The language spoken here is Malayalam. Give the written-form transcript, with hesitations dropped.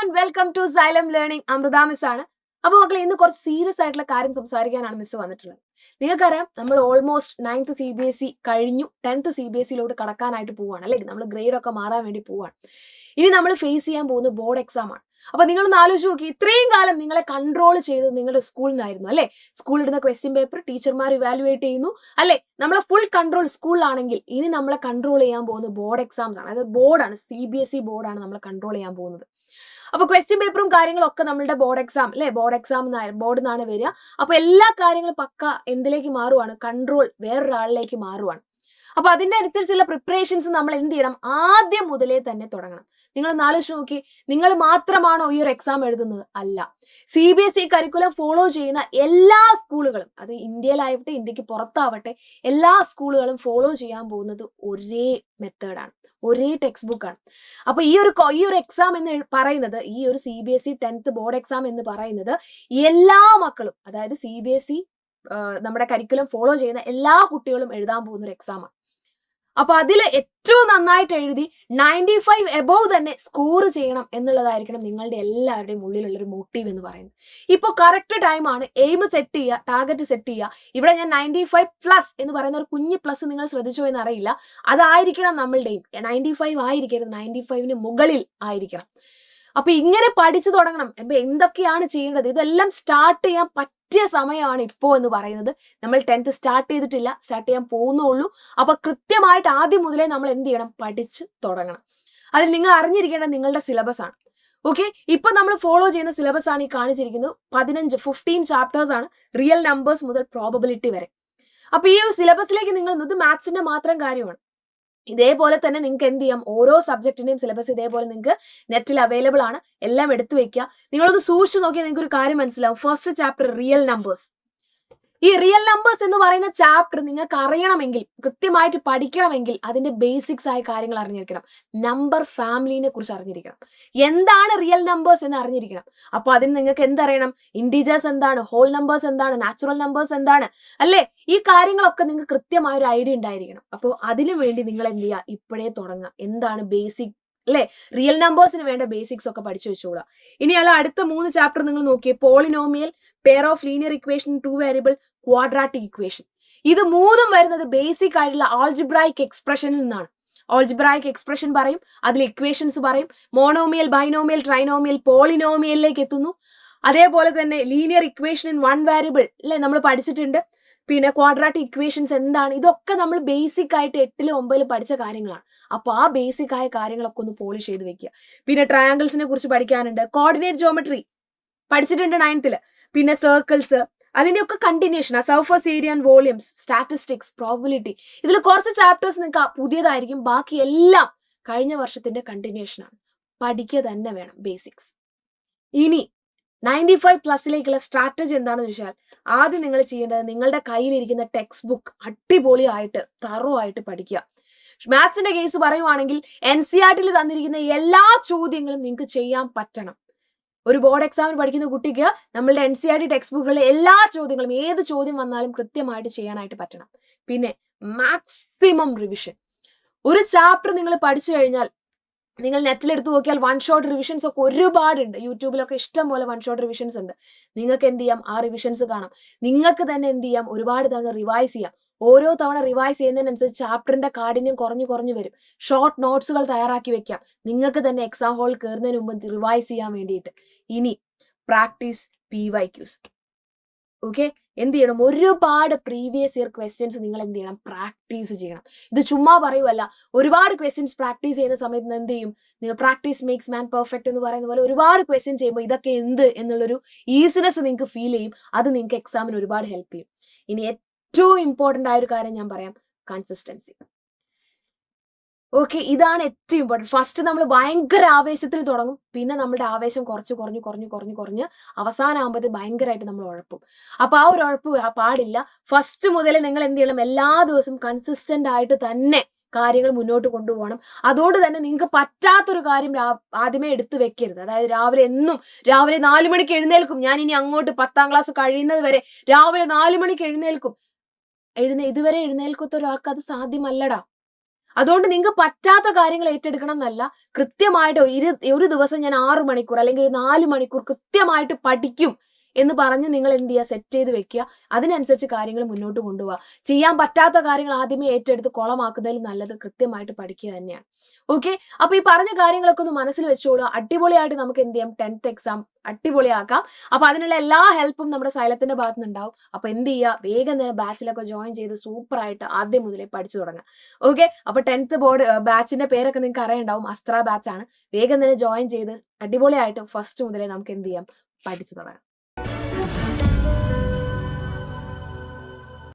And welcome to Xylem learning. Amrutha miss ആണ്. അപ്പോൾ മക്കളെ, ഇന്ന് കുറച്ച് സീരിയസ് ആയിട്ടുള്ള കാര്യം സംസാരിക്കാനാണ് മിസ് വന്നിട്ടുള്ളത്. നിങ്ങൾക്കറിയാം, നമ്മൾ ഓൾമോസ്റ്റ് 9th CBSE കഴിഞ്ഞു 10th CBSEയിലോട്ട് കടക്കാനായിട്ട് പോവുകയാണ്, അല്ലേ? നമ്മൾ ഗ്രേഡ് ഒക്കെ മാറാൻ വേണ്ടി പോവുകയാണ്. ഇനി നമ്മൾ ഫേസ് ചെയ്യാൻ പോകുന്നത് ബോർഡ് എക്സാം ആണ്. അപ്പൊ നിങ്ങളൊന്ന് ആലോചിച്ച് നോക്കി, ഇത്രയും കാലം നിങ്ങളെ കൺട്രോൾ ചെയ്തത് നിങ്ങളുടെ സ്കൂളിൽ നിന്നായിരുന്നു, അല്ലേ? സ്കൂളിൽ ഇടുന്ന ക്വസ്റ്റ്യൻ പേപ്പർ ടീച്ചർമാർ ഇവാലുവേറ്റ് ചെയ്യുന്നു, അല്ലേ? നമ്മളെ ഫുൾ കൺട്രോൾ സ്കൂളിലാണെങ്കിൽ ഇനി നമ്മളെ കൺട്രോൾ ചെയ്യാൻ പോകുന്നത് ബോർഡ് എക്സാംസ് ആണ്. അതായത് ബോർഡാണ്, CBSE ബോർഡാണ് നമ്മളെ കൺട്രോൾ ചെയ്യാൻ പോകുന്നത്. അപ്പൊ ക്വസ്റ്റ്യൻ പേപ്പറും കാര്യങ്ങളും ഒക്കെ നമ്മളുടെ ബോർഡ് എക്സാം, അല്ലെ? ബോർഡ് എക്സാം ബോർഡിൽ നിന്നാണ് വരിക. അപ്പൊ എല്ലാ കാര്യങ്ങളും പക്ക എന്തിലേക്ക് മാറുവാണ്? കൺട്രോൾ വേറൊരാളിലേക്ക് മാറുവാണ്. അപ്പൊ അതിന്റെ അനുസരിച്ചുള്ള പ്രിപ്പറേഷൻസ് നമ്മൾ എന്ത് ചെയ്യണം? ആദ്യം മുതലേ തന്നെ തുടങ്ങണം. നിങ്ങൾ ഒന്ന് ആലോചിച്ച് നോക്കി, നിങ്ങൾ മാത്രമാണോ ഈ ഒരു എക്സാം എഴുതുന്നത്? അല്ല. CBSE കരിക്കുലം ഫോളോ ചെയ്യുന്ന എല്ലാ സ്കൂളുകളും, അത് ഇന്ത്യയിലാവട്ടെ ഇന്ത്യക്ക് പുറത്താവട്ടെ, എല്ലാ സ്കൂളുകളും ഫോളോ ചെയ്യാൻ പോകുന്നത് ഒരേ മെത്തേഡാണ്, ഒരേ ടെക്സ്റ്റ് ബുക്കാണ്. അപ്പൊ ഈ ഒരു എക്സാം എന്ന് പറയുന്നത്, ഈ ഒരു CBSE 10th ബോർഡ് എക്സാം എന്ന് പറയുന്നത് എല്ലാ മക്കളും, അതായത് CBSE നമ്മുടെ കരിക്കുലം ഫോളോ ചെയ്യുന്ന എല്ലാ കുട്ടികളും എഴുതാൻ പോകുന്ന ഒരു എക്സാമാണ്. അപ്പൊ അതിൽ ഏറ്റവും നന്നായിട്ട് എഴുതി 95 എബോവ് തന്നെ സ്കോർ ചെയ്യണം എന്നുള്ളതായിരിക്കണം നിങ്ങളുടെ എല്ലാവരുടെയും ഉള്ളിലുള്ള ഒരു മോട്ടീവ് എന്ന് പറയുന്നത്. ഇപ്പൊ കറക്റ്റ് ടൈമാണ് എയിം സെറ്റ് ചെയ്യുക, ടാർഗറ്റ് സെറ്റ് ചെയ്യുക. ഇവിടെ ഞാൻ 95+ എന്ന് പറയുന്ന ഒരു കുഞ്ഞ് പ്ലസ് നിങ്ങൾ ശ്രദ്ധിച്ചോ എന്ന് അറിയില്ല, അതായിരിക്കണം നമ്മളുടെയും. 95 ആയിരിക്കരുത്, 95ന് മുകളിൽ ആയിരിക്കണം. അപ്പൊ ഇങ്ങനെ പഠിച്ചു തുടങ്ങണം. അപ്പൊ എന്തൊക്കെയാണ് ചെയ്യേണ്ടത്? ഇതെല്ലാം സ്റ്റാർട്ട് ചെയ്യാൻ പറ്റിയ സമയമാണ് ഇപ്പോ എന്ന് പറയുന്നത്. നമ്മൾ 10th സ്റ്റാർട്ട് ചെയ്തിട്ടില്ല, സ്റ്റാർട്ട് ചെയ്യാൻ പോകുന്നുള്ളൂ. അപ്പൊ കൃത്യമായിട്ട് ആദ്യം മുതലേ നമ്മൾ എന്ത് ചെയ്യണം? പഠിച്ച് തുടങ്ങണം. അതിൽ നിങ്ങൾ അറിഞ്ഞിരിക്കേണ്ടത് നിങ്ങളുടെ സിലബസ് ആണ്. ഓക്കെ, ഇപ്പൊ നമ്മൾ ഫോളോ ചെയ്യുന്ന സിലബസ് ആണ് ഈ കാണിച്ചിരിക്കുന്നത്. 15 ചാപ്റ്റേഴ്സ് ആണ്, റിയൽ നമ്പേഴ്സ് മുതൽ പ്രോബബിലിറ്റി വരെ. അപ്പൊ ഈ ഒരു സിലബസിലേക്ക് നിങ്ങൾ, ഇത് മാത്സിന്റെ മാത്രം കാര്യമാണ്. ഇതേപോലെ തന്നെ നിങ്ങൾക്ക് എന്ത് ചെയ്യാം? ഓരോ സബ്ജക്റ്റിന്റെയും സിലബസ് ഇതേപോലെ നിങ്ങൾക്ക് നെറ്റിൽ അവൈലബിൾ ആണ്. എല്ലാം എടുത്തു വെക്കുക. നിങ്ങളൊന്ന് സൂക്ഷിച്ച് നോക്കിയാൽ നിങ്ങൾക്ക് ഒരു കാര്യം മനസ്സിലാവും. First chapter real numbers. ഈ റിയൽ നമ്പേഴ്സ് എന്ന് പറയുന്ന ചാപ്റ്റർ നിങ്ങൾക്ക് അറിയണമെങ്കിൽ, കൃത്യമായിട്ട് പഠിക്കണമെങ്കിൽ അതിന്റെ ബേസിക്സ് ആയ കാര്യങ്ങൾ അറിഞ്ഞിരിക്കണം. നമ്പർ ഫാമിലിനെ കുറിച്ച് അറിഞ്ഞിരിക്കണം. എന്താണ് റിയൽ നമ്പേഴ്സ് എന്ന് അറിഞ്ഞിരിക്കണം. അപ്പൊ അതിന് നിങ്ങൾക്ക് എന്തറിയണം? ഇൻഡിജേഴ്സ് എന്താണ്, ഹോൾ നമ്പേഴ്സ് എന്താണ്, നാച്ചുറൽ നമ്പേഴ്സ് എന്താണ്, അല്ലേ? ഈ കാര്യങ്ങളൊക്കെ നിങ്ങൾക്ക് കൃത്യമായ ഒരു ഐഡിയ ഉണ്ടായിരിക്കണം. അപ്പോൾ അതിനു വേണ്ടി നിങ്ങൾ എന്ത് ചെയ്യുക? ഇപ്പോഴേ തുടങ്ങുക. എന്താണ് ബേസിക്, അല്ലെ? റിയൽ നമ്പേഴ്സിന് വേണ്ട ബേസിക്സ് ഒക്കെ പഠിച്ചു വെച്ചോളാം. ഇനിയുള്ള അടുത്ത 3 ചാപ്റ്റർ നിങ്ങൾ നോക്കിയേ. Polynomial, pair of linear equation, 2 variable, quadratic equation. ഇത് മൂന്നും വരുന്നത് ബേസിക് ആയിട്ടുള്ള ആൾജിബ്രായിക് എക്സ്പ്രഷനിൽ നിന്നാണ്. ആൾജിബ്രായിക് എക്സ്പ്രഷൻ പറയും, അതിൽ ഇക്വേഷൻസ് പറയും. മോണോമിയൽ, ബൈനോമിയൽ, ട്രൈനോമിയൽ, പോളിനോമിയലിലേക്ക് എത്തുന്നു. അതേപോലെ തന്നെ ലീനിയർ ഇക്വേഷൻ ഇൻ 1 വേരിയബിൾ, അല്ലെ? നമ്മൾ പഠിച്ചിട്ടുണ്ട്. പിന്നെ ക്വാഡ്രാറ്റിക് ഇക്വേഷൻസ് എന്താണ്? ഇതൊക്കെ നമ്മൾ ബേസിക് ആയിട്ട് 8ലും 9ലും പഠിച്ച കാര്യങ്ങളാണ്. അപ്പൊ ആ ബേസിക് ആയ കാര്യങ്ങളൊക്കെ ഒന്ന് പോളിഷ് ചെയ്ത് വെക്കുക. പിന്നെ ട്രയാങ്കിൾസിനെ കുറിച്ച് പഠിക്കാനുണ്ട്. കോർഡിനേറ്റ് ജോമെട്രി പഠിച്ചിട്ടുണ്ട് 9th. പിന്നെ സർക്കിൾസ്, അതിന്റെയൊക്കെ continuation. Surface area and volumes, statistics, probability. ഇതിൽ കുറച്ച് ചാപ്റ്റേഴ്സ് നിങ്ങൾക്ക് പുതിയതായിരിക്കും, ബാക്കി എല്ലാം കഴിഞ്ഞ വർഷത്തിന്റെ കണ്ടിന്യൂഷൻ ആണ്. പഠിക്കുക തന്നെ വേണം ബേസിക്സ്. ഇനി 95+ലേക്കുള്ള സ്ട്രാറ്റജി എന്താണെന്ന് ചോദിച്ചാൽ, ആദ്യം നിങ്ങൾ ചെയ്യേണ്ടത് നിങ്ങളുടെ കയ്യിലിരിക്കുന്ന ടെക്സ്റ്റ് ബുക്ക് അടിപൊളിയായിട്ട് തറവായിട്ട് പഠിക്കുക. മാത്സിന്റെ കേസ് പറയുവാണെങ്കിൽ NCERTയിൽ തന്നിരിക്കുന്ന എല്ലാ ചോദ്യങ്ങളും നിങ്ങൾക്ക് ചെയ്യാൻ പറ്റണം. ഒരു ബോർഡ് എക്സാമിന് പഠിക്കുന്ന കുട്ടിക്ക് നമ്മളുടെ NCERT ടെക്സ്റ്റ് ബുക്കുകളിലെ എല്ലാ ചോദ്യങ്ങളും, ഏത് ചോദ്യം വന്നാലും കൃത്യമായിട്ട് ചെയ്യാനായിട്ട് പറ്റണം. പിന്നെ മാക്സിമം റിവിഷൻ. ഒരു ചാപ്റ്റർ നിങ്ങൾ പഠിച്ചു കഴിഞ്ഞാൽ, നിങ്ങൾ നെറ്റിൽ എടുത്ത് നോക്കിയാൽ 1 ഷോട്ട് റിവിഷൻസ് ഒക്കെ ഒരുപാടുണ്ട്. യൂട്യൂബിലൊക്കെ ഇഷ്ടം പോലെ 1 ഷോട്ട് റിവിഷൻസ് ഉണ്ട്. നിങ്ങൾക്ക് എന്ത് ചെയ്യാം? ആ റിവിഷൻസ് കാണാം. നിങ്ങൾക്ക് തന്നെ എന്ത് ചെയ്യാം? ഒരുപാട് തവണ റിവൈസ് ചെയ്യാം. ഓരോ തവണ റിവൈസ് ചെയ്യുന്നതിനനുസരിച്ച് ചാപ്റ്ററിന്റെ കാഠിന്യം കുറഞ്ഞു വരും. ഷോർട്ട് നോട്ട്സുകൾ തയ്യാറാക്കി വെക്കാം, നിങ്ങൾക്ക് തന്നെ എക്സാം ഹാളിൽ കയറുന്നതിന് മുമ്പ് റിവൈസ് ചെയ്യാൻ വേണ്ടിയിട്ട്. ഇനി പ്രാക്ടീസ് PYQs. ഓക്കെ, എന്ത് ചെയ്യണം? ഒരുപാട് പ്രീവിയസ് ഇയർ ക്വസ്റ്റ്യൻസ് നിങ്ങൾ എന്ത് ചെയ്യണം? പ്രാക്ടീസ് ചെയ്യണം. ഇത് ചുമ്മാ പറയുമല്ല. ഒരുപാട് ക്വസ്റ്റ്യൻസ് പ്രാക്ടീസ് ചെയ്യുന്ന സമയത്ത് എന്ത് ചെയ്യും? നിങ്ങൾ പ്രാക്ടീസ് മേക്സ് മാൻ പെർഫെക്റ്റ് എന്ന് പറയുന്ന പോലെ ഒരുപാട് ക്വസ്റ്റ്യൻ ചെയ്യുമ്പോൾ ഇതൊക്കെ എന്ത് എന്നുള്ളൊരു ഈസിനെസ് നിങ്ങൾക്ക് ഫീൽ ചെയ്യും. അത് നിങ്ങൾക്ക് എക്സാമിന് ഒരുപാട് ഹെൽപ്പ് ചെയ്യും. ഇനി ഏറ്റവും ഇമ്പോർട്ടൻ്റ് ആയ ഒരു കാര്യം ഞാൻ പറയാം, കൺസിസ്റ്റൻസി. ഓക്കെ, ഇതാണ് ഏറ്റവും ഇമ്പോർട്ടൻറ്റ്. ഫസ്റ്റ് നമ്മൾ ഭയങ്കര ആവേശത്തിൽ തുടങ്ങും, പിന്നെ നമ്മുടെ ആവേശം കുറഞ്ഞ് അവസാനമാകുമ്പോൾ ഭയങ്കരമായിട്ട് നമ്മൾ ഉഴപ്പും. അപ്പൊ ആ ഒരു ഉഴപ്പ് പാടില്ല. ഫസ്റ്റ് മുതലേ നിങ്ങൾ എന്ത് ചെയ്യണം? എല്ലാ ദിവസവും കൺസിസ്റ്റന്റ് ആയിട്ട് തന്നെ കാര്യങ്ങൾ മുന്നോട്ട് കൊണ്ടുപോകണം. അതുകൊണ്ട് തന്നെ നിങ്ങൾക്ക് പറ്റാത്തൊരു കാര്യം ആദ്യമേ എടുത്തു വെക്കരുത്. അതായത് രാവിലെ 4 മണിക്ക് എഴുന്നേൽക്കും, ഞാൻ ഇനി അങ്ങോട്ട് 10ാം ക്ലാസ് കഴിയുന്നത് വരെ രാവിലെ 4 മണിക്ക് എഴുന്നേൽക്കും. ഇതുവരെ എഴുന്നേൽക്കാത്ത ഒരാൾക്ക് അത് സാധ്യമല്ലടാ. അതുകൊണ്ട് നിങ്ങൾക്ക് പറ്റാത്ത കാര്യങ്ങൾ ഏറ്റെടുക്കണം എന്നല്ല, കൃത്യമായിട്ട് ഒരു ദിവസം ഞാൻ 6 മണിക്കൂർ അല്ലെങ്കിൽ ഒരു 4 മണിക്കൂർ കൃത്യമായിട്ട് പഠിക്കും എന്ന് പറഞ്ഞ് നിങ്ങൾ എന്ത് ചെയ്യുക, സെറ്റ് ചെയ്ത് വെക്കുക. അതിനനുസരിച്ച് കാര്യങ്ങൾ മുന്നോട്ട് കൊണ്ടുപോവുക. ചെയ്യാൻ പറ്റാത്ത കാര്യങ്ങൾ ആദ്യമേ ഏറ്റെടുത്ത് കുളമാക്കുന്നതിൽ നല്ലത് കൃത്യമായിട്ട് പഠിക്കുക തന്നെയാണ്. ഓക്കെ, അപ്പൊ ഈ പറഞ്ഞ കാര്യങ്ങളൊക്കെ ഒന്ന് മനസ്സിൽ വെച്ചോളൂ. അടിപൊളിയായിട്ട് നമുക്ക് എന്ത് ചെയ്യാം, 10th എക്സാം അടിപൊളിയാക്കാം. അപ്പൊ അതിനുള്ള എല്ലാ ഹെൽപ്പും നമ്മുടെ സൈലത്തിന്റെ ഭാഗത്ത് നിന്നുണ്ടാവും. അപ്പൊ എന്ത് ചെയ്യുക, വേഗം തന്നെ ബാച്ചിലൊക്കെ ജോയിൻ ചെയ്ത് സൂപ്പറായിട്ട് ആദ്യം മുതലേ പഠിച്ചു തുടങ്ങാം. ഓക്കെ, അപ്പൊ 10th ബോർഡ് ബാച്ചിന്റെ പേരൊക്കെ നിങ്ങൾക്ക് അറിയുണ്ടാവും, അസ്ത്ര ബാച്ച് ആണ്. വേഗം തന്നെ ജോയിൻ ചെയ്ത് അടിപൊളിയായിട്ട് ഫസ്റ്റ് മുതലേ നമുക്ക് എന്ത് ചെയ്യാം, പഠിച്ചു തുടങ്ങാം.